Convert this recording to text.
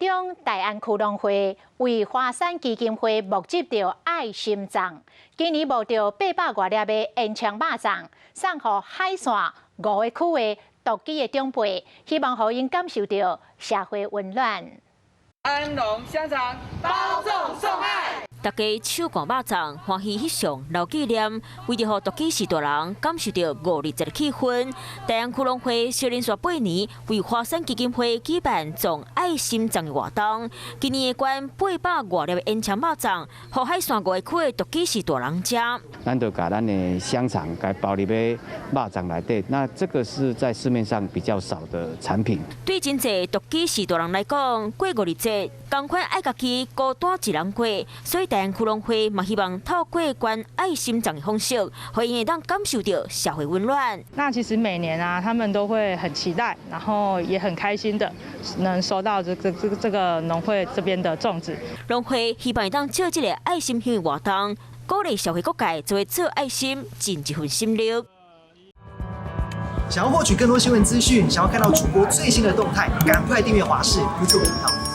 中大安区农会为华山基金会募集到爱心藏，今年募到800多粒的烟枪肉粽，送予海线5个区的独居的长辈，希望让因感受到社会温暖。安农香肠包粽送爱。 大家手扛肉粽，欢喜翕相留纪念，为着让独居士大人感受到5日节的气氛，大安区农会小连续8年为华山基金会举办种爱心粽的活动。今年的捐800多粒的烟枪肉粽，予海线5个区的独居士大人吃。咱就把咱的香肠给包入去肉粽内底，那这个是在市面上比较少的产品。对真侪独居士大人来讲，过5日节，同款爱家己孤单一人过，所以大安区农会嘛希望透过捐爱心粽的方式，让因会当感受到社会温暖。那其实每年啊，他们都会很期待，然后也很开心的能收到这个农会这边的粽子。农会希望会当借这个爱心香的活动，鼓励社会各界做做爱心，尽一份心力。想要获取更多新闻资讯，想要看到主播最新的动态，赶快订阅华视 YouTube 频道。